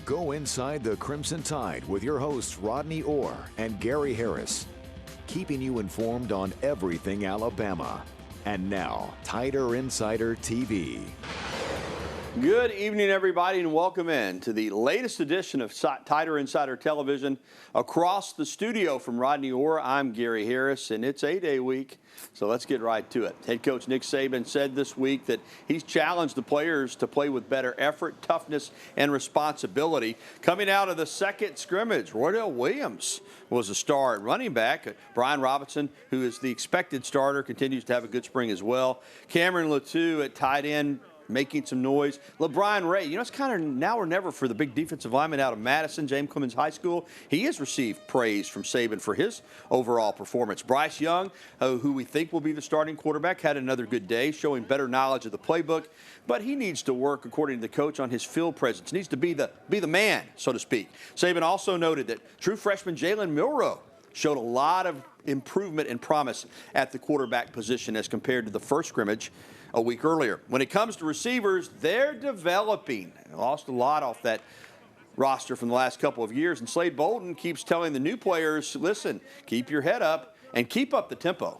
Go inside the Crimson Tide with your hosts Rodney Orr and Gary Harris, keeping you informed on everything Alabama. And now, Tider Insider TV. Good evening, everybody, and welcome in to the latest edition of Tider Insider Television. Across the studio from Rodney Orr, I'm Gary Harris, and it's A-Day week, so let's get right to it. Head coach Nick Saban said this week that he's challenged the players to play with better effort, toughness, and responsibility. Coming out of the second scrimmage, Roydell Williams was a star at running back. Brian Robinson, who is the expected starter, continues to have a good spring as well. Cameron Latou at tight end, making some noise. Lebron Ray, you know, it's kind of now or never for the big defensive lineman out of Madison, James Clemens High School. He has received praise from Saban for his overall performance. Bryce Young, who we think will be the starting quarterback, had another good day, showing better knowledge of the playbook, but he needs to work, according to the coach, on his field presence. Needs to be the man, so to speak. Saban also noted that true freshman Jalen Milroe showed a lot of improvement and promise at the quarterback position as compared to the first scrimmage a week earlier. When it comes to receivers, they're developing. Lost a lot off that roster from the last couple of years, and Slade Bolden keeps telling the new players, listen, keep your head up and keep up the tempo.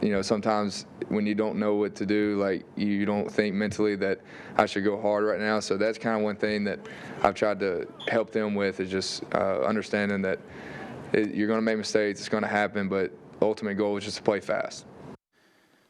You know, sometimes when you don't know what to do, like you don't think mentally that I should go hard right now. So that's kind of one thing that I've tried to help them with, is just understanding that you're going to make mistakes, it's going to happen, but the ultimate goal is just to play fast.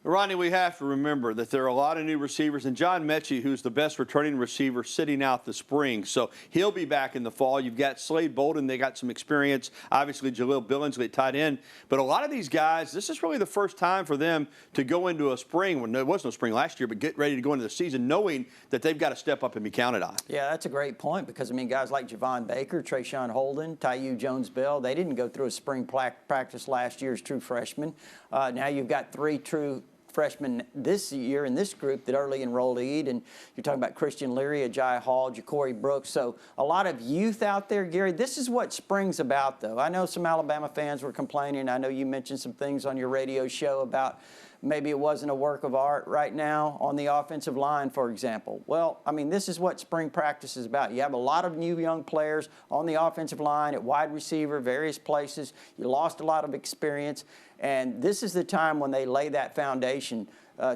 Rodney, we have to remember that there are a lot of new receivers, and John Mechie, who's the best returning receiver, sitting out the spring, so he'll be back in the fall. You've got Slade Bolden, they got some experience, obviously Jaleel Billingsley tight end, but a lot of these guys, this is really the first time for them to go into a spring, when there was no spring last year, but get ready to go into the season knowing that they've got to step up and be counted on. Yeah, that's a great point, because, I mean, guys like Javon Baker, Trayshawn Holden, Taiyu Jones-Bell, they didn't go through a spring practice last year as true freshmen. Now you've got three true freshmen this year in this group that early enrolleed, and you're talking about Christian Leary, Agiye Hall, Ja'Cory Brooks, so a lot of youth out there, Gary. This is what spring's about, though. I know some Alabama fans were complaining. I know you mentioned some things on your radio show about maybe it wasn't a work of art right now on the offensive line, for example. Well, I mean, this is what spring practice is about. You have a lot of new young players on the offensive line, at wide receiver, various places. You lost a lot of experience, and this is the time when they lay that foundation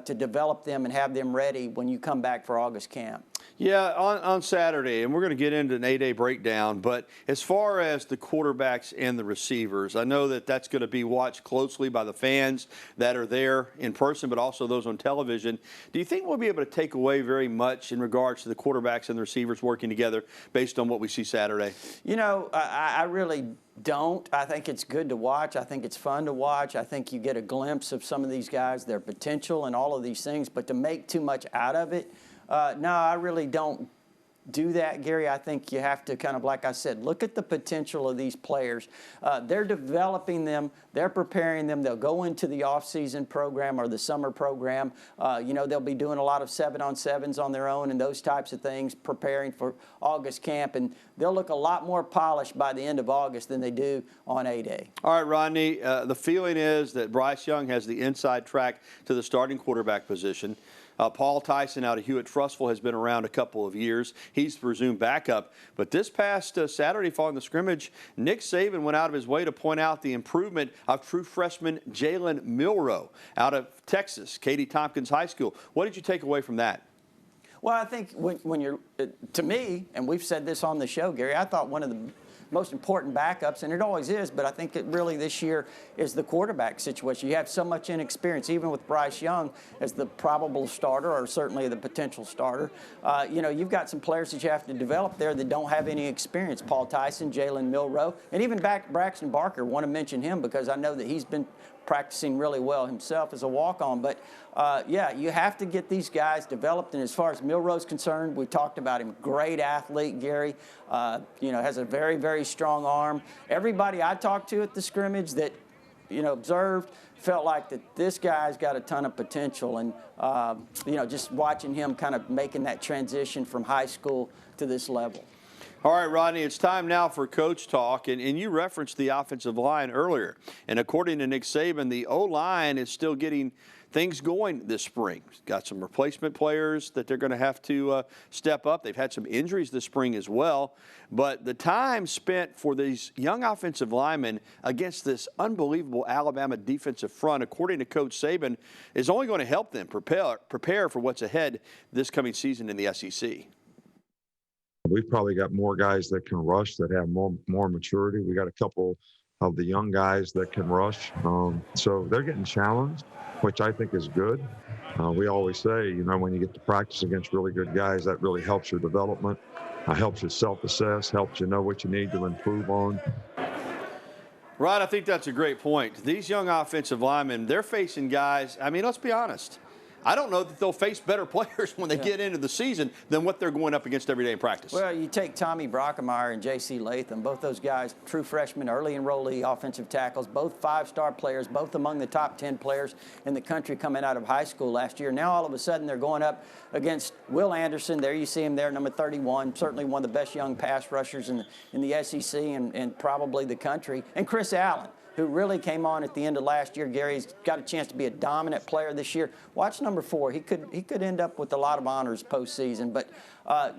to develop them and have them ready when you come back for August camp. Yeah, on Saturday, and we're going to get into an A-Day breakdown, but as far as the quarterbacks and the receivers, I know that that's going to be watched closely by the fans that are there in person, but also those on television. Do you think we'll be able to take away very much in regards to the quarterbacks and the receivers working together based on what we see Saturday? You know, I really don't. I think it's good to watch. I think it's fun to watch. I think you get a glimpse of some of these guys, their potential and all of these things, but to make too much out of it, no, I really don't do that, Gary. I think you have to kind of, like I said, look at the potential of these players. They're developing them. They're preparing them. They'll go into the off-season program or the summer program. You know, they'll be doing a lot of 7-on-7s on their own and those types of things, preparing for August camp, and they'll look a lot more polished by the end of August than they do on A-Day. All right, Rodney, the feeling is that Bryce Young has the inside track to the starting quarterback position. Paul Tyson out of Hewitt-Trussville has been around a couple of years. He's presumed backup. But this past Saturday following the scrimmage, Nick Saban went out of his way to point out the improvement of true freshman Jalen Milroe out of Texas, Katy Tompkins High School. What did you take away from that? Well, I think when you're, to me, and we've said this on the show, Gary, I thought one of the most important backups, and it always is, but I think it really this year is the quarterback situation. You have so much inexperience, even with Bryce Young as the probable starter or certainly the potential starter. You know, you've got some players that you have to develop there that don't have any experience. Paul Tyson, Jalen Milroe, and even Braxton Barker. Want to mention him because I know that he's been practicing really well himself as a walk-on. But, yeah, you have to get these guys developed. And as far as Milroe's concerned, we talked about him. Great athlete, Gary. You know, has a very, very strong arm. Everybody I talked to at the scrimmage that, you know, observed felt like that this guy's got a ton of potential. And, you know, just watching him kind of making that transition from high school to this level. All right, Rodney, it's time now for Coach Talk, and you referenced the offensive line earlier. And according to Nick Saban, the O-line is still getting things going this spring. Got some replacement players that they're going to have to step up. They've had some injuries this spring as well. But the time spent for these young offensive linemen against this unbelievable Alabama defensive front, according to Coach Saban, is only going to help them prepare for what's ahead this coming season in the SEC. We've probably got more guys that can rush, that have more maturity. We got a couple of the young guys that can rush. So they're getting challenged, which I think is good. We always say, when you get to practice against really good guys, that really helps your development, helps you self-assess, helps you know what you need to improve on. Rod, I think that's a great point. These young offensive linemen, they're facing guys, let's be honest. I don't know that they'll face better players when they get into the season than what they're going up against every day in practice. Well, you take Tommy Brockemeyer and J.C. Latham, both those guys, true freshmen, early enrollee offensive tackles, both five-star players, both among the top 10 players in the country coming out of high school last year. Now all of a sudden they're going up against Will Anderson. There you see him there, number 31, certainly one of the best young pass rushers in the SEC and probably the country, and Chris Allen, who really came on at the end of last year. Gary's got a chance to be a dominant player this year. Watch number 4. He could end up with a lot of honors postseason. But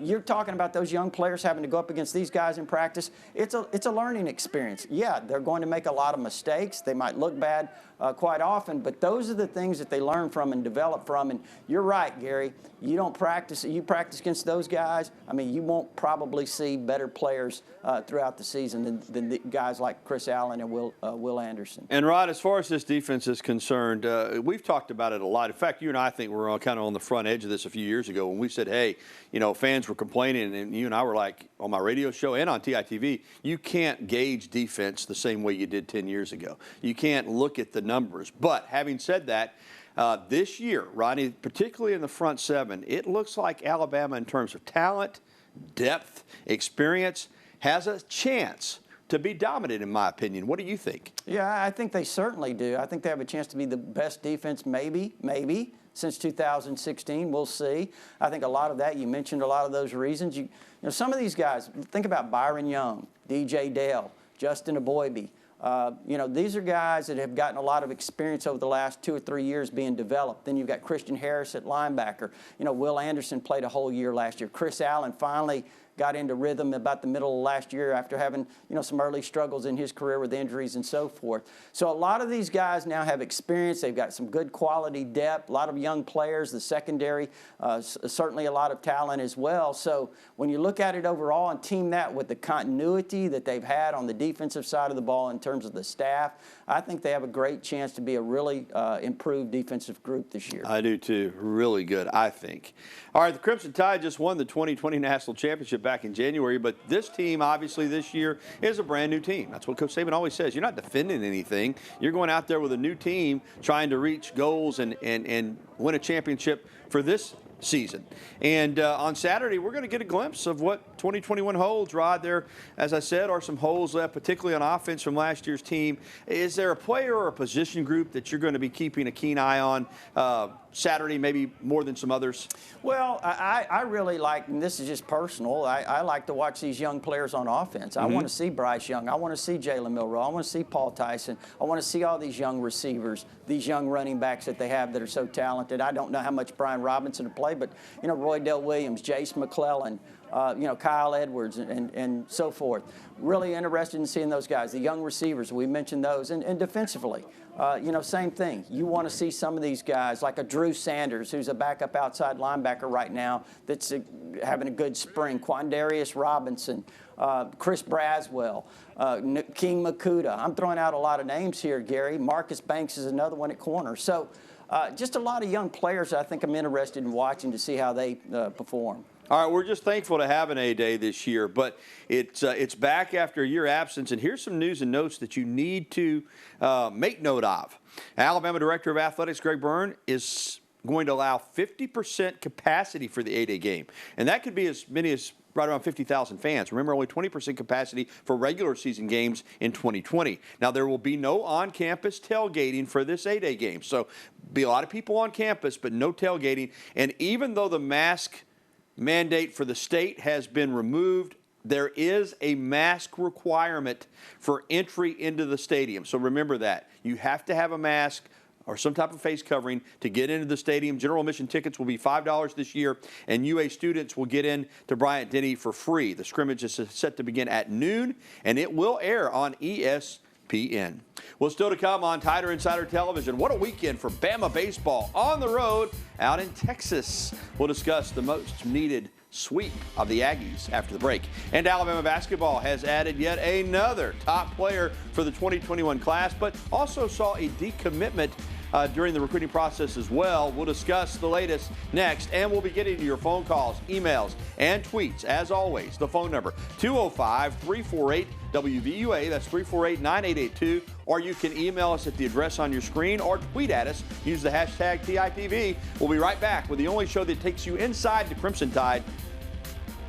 you're talking about those young players having to go up against these guys in practice. It's a learning experience. Yeah, they're going to make a lot of mistakes. They might look bad quite often, but those are the things that they learn from and develop from. And you're right, Gary. You practice against those guys. You won't probably see better players throughout the season than the guys like Chris Allen and Will Anderson. And Rod, as far as this defense is concerned, we've talked about it a lot. In fact, you and I think we're kind of on the front edge of this a few years ago when we said, hey, fans were complaining, and you and I were like, on my radio show and on TITV, you can't gauge defense the same way you did 10 years ago. You can't look at the numbers. But having said that, this year, Rodney, particularly in the front seven, it looks like Alabama, in terms of talent, depth, experience, has a chance to be dominant, in my opinion. What do you think? Yeah, I think they certainly do. I think they have a chance to be the best defense, maybe, since 2016. We'll see. I think a lot of that, you mentioned a lot of those reasons. Some of these guys, think about Byron Young, DJ Dale, Justin Aboybe. These are guys that have gotten a lot of experience over the last 2 or 3 years being developed. Then you've got Christian Harris at linebacker. Will Anderson played a whole year last year. Chris Allen finally got into rhythm about the middle of last year after having, some early struggles in his career with injuries and so forth. So a lot of these guys now have experience. They've got some good quality depth, a lot of young players, the secondary, certainly a lot of talent as well. So when you look at it overall and team that with the continuity that they've had on the defensive side of the ball in terms of the staff, I think they have a great chance to be a really improved defensive group this year. I do too. Really good, I think. All right, the Crimson Tide just won the 2020 National Championship back in January, but this team, obviously, this year is a brand new team. That's what Coach Saban always says. You're not defending anything. You're going out there with a new team trying to reach goals and win a championship for this season. And on Saturday, we're going to get a glimpse of what 2021 holds. Rod, there, as I said, are some holes left, particularly on offense from last year's team. Is there a player or a position group that you're going to be keeping a keen eye on Saturday, maybe more than some others? Well, I really like, and this is just personal, I like to watch these young players on offense. I want to see Bryce Young. I want to see Jalen Milroe. I want to see Paul Tyson. I want to see all these young receivers, these young running backs that they have that are so talented. I don't know how much Brian Robinson will play, but, Roy Dell Williams, Jace McClellan, Kyle Edwards and so forth. Really interested in seeing those guys, the young receivers. We mentioned those. And defensively, same thing. You want to see some of these guys like a Drew Sanders, who's a backup outside linebacker right now that's having a good spring. Quandarius Robinson, Chris Braswell, King Makuta. I'm throwing out a lot of names here, Gary. Marcus Banks is another one at corner. So just a lot of young players I think I'm interested in watching to see how they perform. All right, we're just thankful to have an A-Day this year, but it's back after a year absence, and here's some news and notes that you need to make note of. Alabama Director of Athletics Greg Byrne is going to allow 50% capacity for the A-Day game, and that could be as many as right around 50,000 fans. Remember, only 20% capacity for regular season games in 2020. Now, there will be no on-campus tailgating for this A-Day game, so be a lot of people on campus, but no tailgating, and even though the mask mandate for the state has been removed, there is a mask requirement for entry into the stadium. So remember that. You have to have a mask or some type of face covering to get into the stadium. General admission tickets will be $5 this year, and UA students will get in to Bryant-Denny for free. The scrimmage is set to begin at noon, and it will air on ESPN. Well, still to come on Tider Insider Television. What a weekend for Bama baseball on the road out in Texas. We'll discuss the most needed sweep of the Aggies after the break. And Alabama basketball has added yet another top player for the 2021 class, but also saw a decommitment during the recruiting process as well. We'll discuss the latest next, and we'll be getting to your phone calls, emails, and tweets. As always, the phone number 205-348-WVUA. That's 348-9882. Or you can email us at the address on your screen or tweet at us. Use the hashtag TITV. We'll be right back with the only show that takes you inside the Crimson Tide,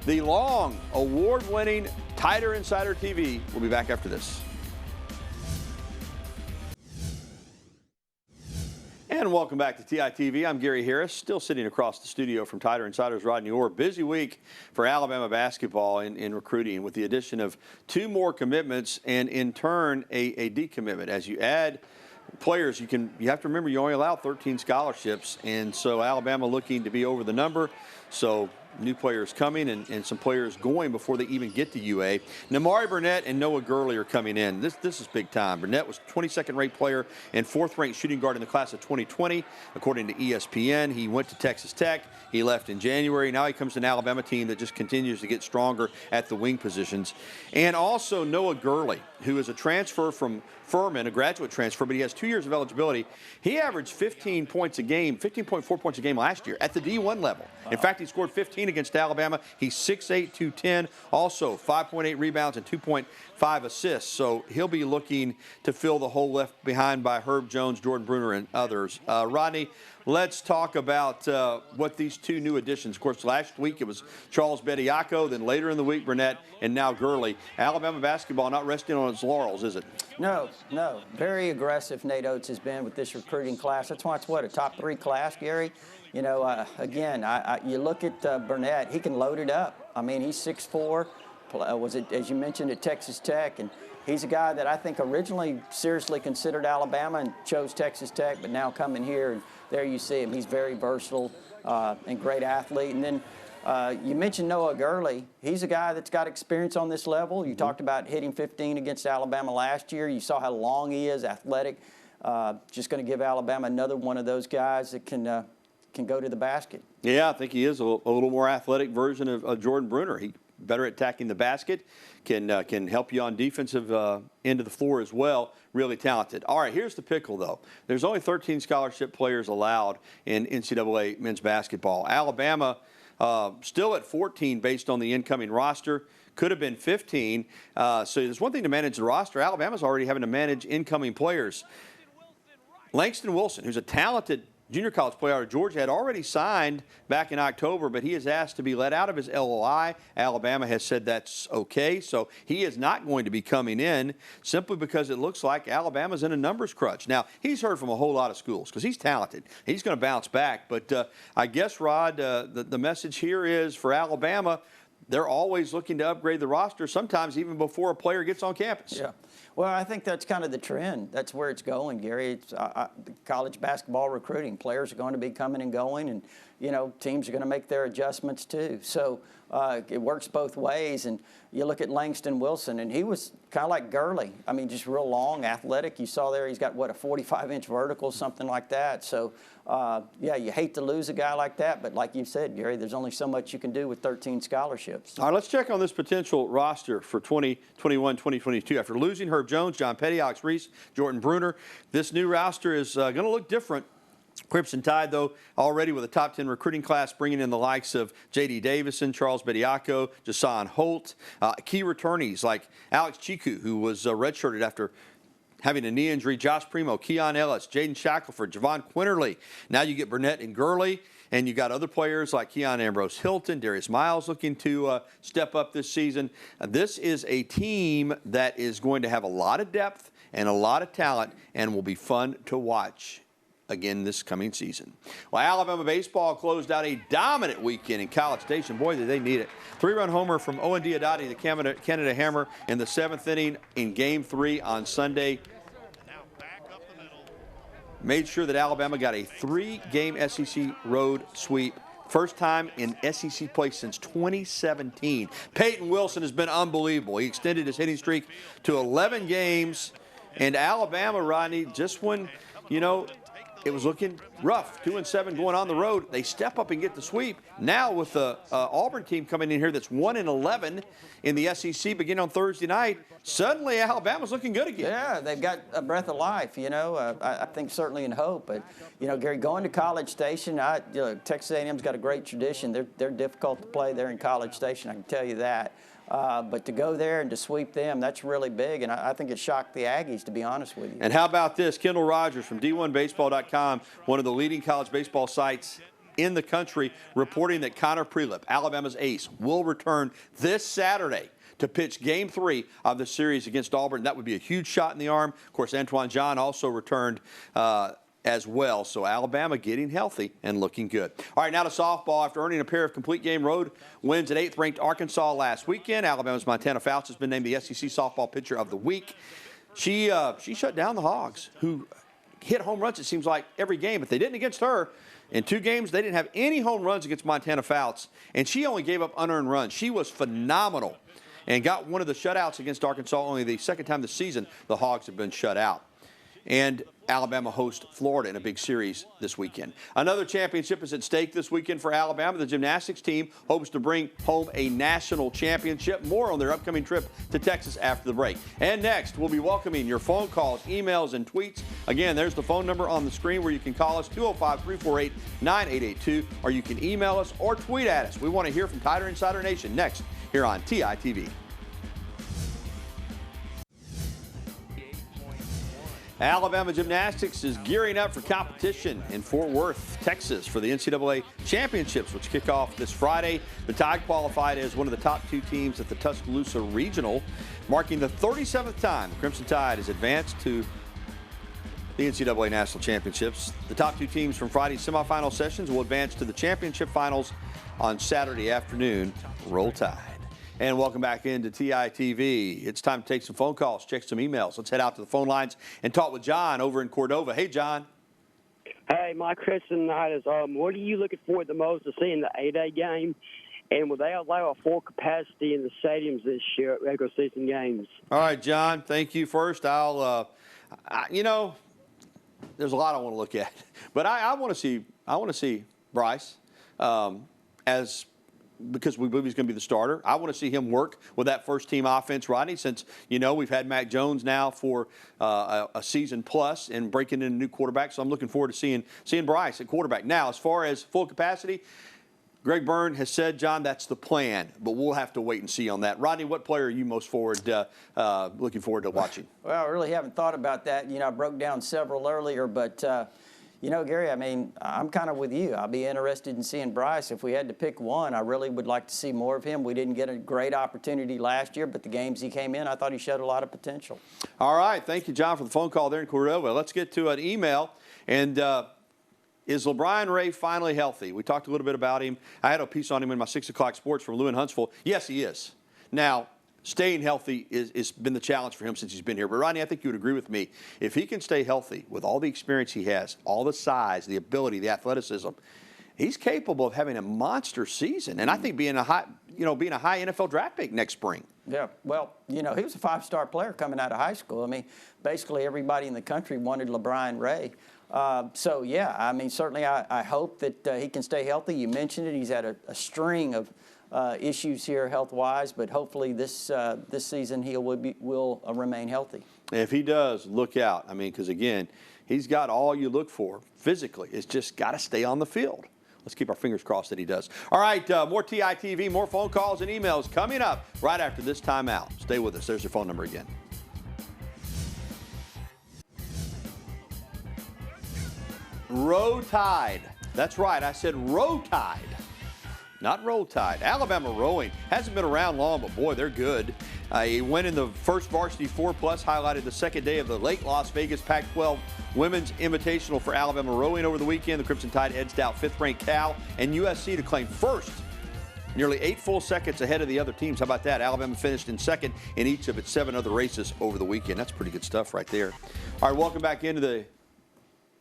the long award-winning Tider Insider TV. We'll be back after this. And welcome back to TITV. I'm Gary Harris, still sitting across the studio from Tider Insider's Rodney Orr. Busy week for Alabama basketball in recruiting with the addition of 2 more commitments and in turn a decommitment. As you add players, you have to remember you only allow 13 scholarships, and so Alabama looking to be over the number. So new players coming and some players going before they even get to UA. Namari Burnett and Noah Gurley are coming in. This is big time. Burnett was 22nd ranked player and 4th ranked shooting guard in the class of 2020, according to ESPN. He went to Texas Tech. He left in January. Now he comes to an Alabama team that just continues to get stronger at the wing positions. And also Noah Gurley, who is a transfer from Furman, a graduate transfer, but he has 2 years of eligibility. He averaged 15 points a game, 15.4 points a game last year at the D1 level. In fact, he scored 15 against Alabama. He's 6'8", 210, also 5.8 rebounds and 2.5 assists. So he'll be looking to fill the hole left behind by Herb Jones, Jordan Bruner, and others. Rodney, let's talk about what these 2 new additions. Of course, last week it was Charles Bediako, then later in the week Burnett, and now Gurley. Alabama basketball not resting on its laurels, is it? No. Very aggressive Nate Oates has been with this recruiting class. That's why it's a top 3 class, Gary. You know, again, you look at Burnett, he can load it up. I mean, he's 6'4", was it, as you mentioned, at Texas Tech, and he's a guy that I think originally seriously considered Alabama and chose Texas Tech, but now coming here, and there you see him. He's very versatile and great athlete. And then you mentioned Noah Gurley. He's a guy that's got experience on this level. You talked about hitting 15 against Alabama last year. You saw how long he is, athletic. Just going to give Alabama another one of those guys that can go to the basket. Yeah, I think he is a little more athletic version of Jordan Bruner. He better at attacking the basket, can help you on defensive end of the floor as well. Really talented. All right, here's the pickle, though. There's only 13 scholarship players allowed in NCAA men's basketball. Alabama still at 14 based on the incoming roster. Could have been 15. So there's one thing to manage the roster. Alabama's already having to manage incoming players. Langston Wilson, who's a talented junior college player out of Georgia, had already signed back in October, but he is asked to be let out of his LOI. Alabama has said that's okay, so he is not going to be coming in simply because it looks like Alabama's in a numbers crunch. Now, he's heard from a whole lot of schools because he's talented. He's going to bounce back, but I guess, Rod, the message here is for Alabama, they're always looking to upgrade the roster, sometimes even before a player gets on campus. Yeah. Well, I think that's kind of the trend. That's where it's going, Gary. It's college basketball recruiting. Players are going to be coming and going, and, you know, teams are going to make their adjustments too. So it works both ways. And you look at Langston Wilson, and he was kind of like Gurley. I mean, just real long, athletic. You saw there he's got, what, a 45-inch vertical, something like that. So, yeah, you hate to lose a guy like that. But like you said, Gary, there's only so much you can do with 13 scholarships. All right, let's check on this potential roster for 2021-2022. After losing Herb Jones, John Petty, Alex Reese, Jordan Bruner, this new roster is going to look different. Crimson Tide, though, already with a top 10 recruiting class, bringing in the likes of J.D. Davison, Charles Bediako, Jason Holt, key returnees like Alex Chiku, who was redshirted after having a knee injury, Josh Primo, Keon Ellis, Jaden Shackelford, Javon Quinterly. Now you get Burnett and Gurley, and you got other players like Keon Ambrose Hilton, Darius Miles looking to step up this season. This is a team that is going to have a lot of depth and a lot of talent and will be fun to watch again this coming season. Well, Alabama baseball closed out a dominant weekend in College Station. Boy, did they need it. 3-run homer from Owen Diodati, the Canada Hammer, in the 7th inning in Game 3 on Sunday. made sure that Alabama got a 3-game SEC road sweep. First time in SEC play since 2017. Peyton Wilson has been unbelievable. He extended his hitting streak to 11 games. And Alabama, Rodney, just when, you know, it was looking rough, 2-7 going on the road, they step up and get the sweep. Now with the Auburn team coming in here that's 1-11 in the SEC beginning on Thursday night, suddenly Alabama's looking good again. Yeah, they've got a breath of life, you know. I think certainly in hope. But, you know, Gary, going to College Station, Texas A&M's got a great tradition. They're difficult to play there in College Station, I can tell you that. But to go there and to sweep them, that's really big, and I think it shocked the Aggies, to be honest with you. And how about this? Kendall Rogers from D1Baseball.com, one of the leading college baseball sites in the country, reporting that Connor Prelip, Alabama's ace, will return this Saturday to pitch Game 3 of the series against Auburn. That would be a huge shot in the arm. Of course, Antoine John also returned as well. So Alabama getting healthy and looking good. All right, now to softball. After earning a pair of complete game road wins at 8th-ranked Arkansas last weekend, Alabama's Montana Fouts has been named the SEC Softball Pitcher of the Week. She shut down the Hogs, who hit home runs, it seems like, every game, but they didn't against her. In 2 games, they didn't have any home runs against Montana Fouts, and she only gave up unearned runs. She was phenomenal and got one of the shutouts against Arkansas, only the second time this season the Hogs have been shut out. And Alabama hosts Florida in a big series this weekend. Another championship is at stake this weekend for Alabama. The gymnastics team hopes to bring home a national championship. More on their upcoming trip to Texas after the break. And next, we'll be welcoming your phone calls, emails, and tweets. Again, there's the phone number on the screen where you can call us, 205-348-9882, or you can email us or tweet at us. We want to hear from Tider Insider Nation next here on TITV. Alabama Gymnastics is gearing up for competition in Fort Worth, Texas for the NCAA Championships, which kick off this Friday. The Tide qualified as one of the top 2 teams at the Tuscaloosa Regional, marking the 37th time the Crimson Tide has advanced to the NCAA National Championships. The top 2 teams from Friday's semifinal sessions will advance to the championship finals on Saturday afternoon. Roll Tide. And welcome back into TITV. It's time to take some phone calls, check some emails. Let's head out to the phone lines and talk with John over in Cordova. Hey, John. Hey, my question tonight is, what are you looking forward the most to see in the 8A game? And will they allow a full capacity in the stadiums this year at regular season games? All right, John, thank you. First, you know, there's a lot I want to look at. But I want to see Bryce because we believe he's going to be the starter. I want to see him work with that first-team offense, Rodney, since, you know, we've had Mac Jones now for a season plus and breaking in a new quarterback. So I'm looking forward to seeing Bryce at quarterback. Now, as far as full capacity, Greg Byrne has said, John, that's the plan, but we'll have to wait and see on that. Rodney, what player are you most looking forward to watching? Well, I really haven't thought about that. You know, I broke down several earlier, but you know, Gary, I mean, I'm kind of with you. I'll be interested in seeing Bryce. If we had to pick one, I really would like to see more of him. We didn't get a great opportunity last year, but the games he came in, I thought he showed a lot of potential. All right. Thank you, John, for the phone call there in Cordova. Let's get to an email. And is LeBron Ray finally healthy? We talked a little bit about him. I had a piece on him in my 6 o'clock sports from Lou in Huntsville. Yes, he is. Now, staying healthy has been the challenge for him since he's been here. But, Rodney, I think you would agree with me. If he can stay healthy with all the experience he has, all the size, the ability, the athleticism, he's capable of having a monster season. And I think being a high NFL draft pick next spring. Yeah, well, you know, he was a 5-star player coming out of high school. I mean, basically everybody in the country wanted LeBron Ray. So, yeah, I mean, certainly I hope that he can stay healthy. You mentioned it. He's had a string of issues here health-wise, but hopefully this season he will remain healthy. If he does, look out. I mean, because, again, he's got all you look for physically. It's just got to stay on the field. Let's keep our fingers crossed that he does. All right, more TITV, more phone calls and emails coming up right after this timeout. Stay with us. There's your phone number again. Row Tide. That's right. I said Row Tide. Not Roll Tide. Alabama rowing hasn't been around long, but boy, they're good. A win in the first varsity 4+ highlighted the second day of the Lake Las Vegas Pac-12 Women's Invitational for Alabama rowing over the weekend. The Crimson Tide edged out 5th-ranked Cal and USC to claim first, nearly 8 full seconds ahead of the other teams. How about that? Alabama finished in second in each of its 7 other races over the weekend. That's pretty good stuff right there. All right, welcome back into the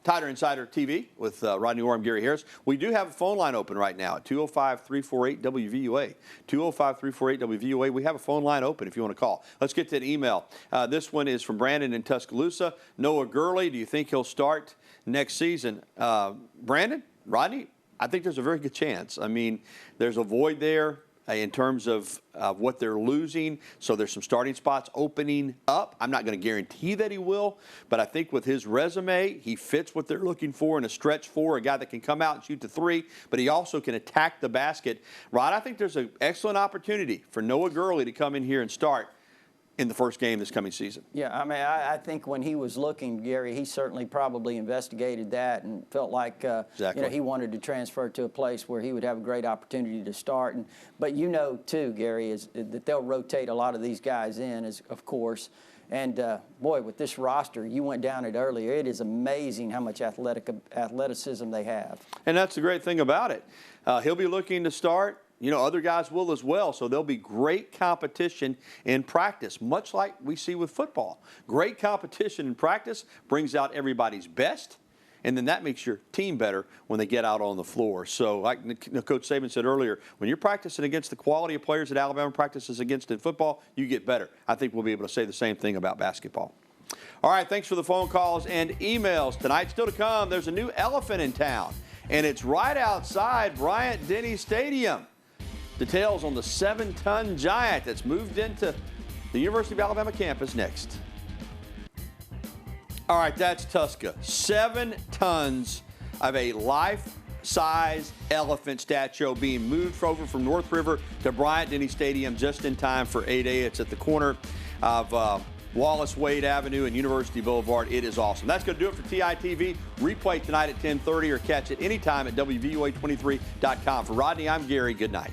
Tighter Insider TV with Rodney Orr and Gary Harris. We do have a phone line open right now at 205-348-WVUA. 205-348-WVUA. We have a phone line open if you want to call. Let's get to an email. This one is from Brandon in Tuscaloosa. Noah Gurley, do you think he'll start next season? Brandon, Rodney, I think there's a very good chance. I mean, there's a void there in terms of what they're losing. So there's some starting spots opening up. I'm not going to guarantee that he will, but I think with his resume, he fits what they're looking for in a stretch four, a guy that can come out and shoot the three, but he also can attack the basket. Rod, I think there's an excellent opportunity for Noah Gurley to come in here and start in the first game this coming season. Yeah, I mean, I think when he was looking, Gary, he certainly probably investigated that and felt like he wanted to transfer to a place where he would have a great opportunity to start. But too, Gary, is that they'll rotate a lot of these guys in, of course. And, boy, with this roster, you went down it earlier, it is amazing how much athleticism they have. And that's the great thing about it. He'll be looking to start. Other guys will as well, so there'll be great competition in practice, much like we see with football. Great competition in practice brings out everybody's best, and then that makes your team better when they get out on the floor. So like Coach Saban said earlier, when you're practicing against the quality of players that Alabama practices against in football, you get better. I think we'll be able to say the same thing about basketball. All right, thanks for the phone calls and emails. Tonight, still to come, there's a new elephant in town, and it's right outside Bryant-Denny Stadium. Details on the 7-ton giant that's moved into the University of Alabama campus next. All right, that's Tusca. 7 tons of a life-size elephant statue being moved over from North River to Bryant-Denny Stadium just in time for 8A. It's at the corner of Wallace Wade Avenue and University Boulevard. It is awesome. That's going to do it for TITV. Replay tonight at 10:30 or catch it anytime at WVUA23.com. For Rodney, I'm Gary. Good night.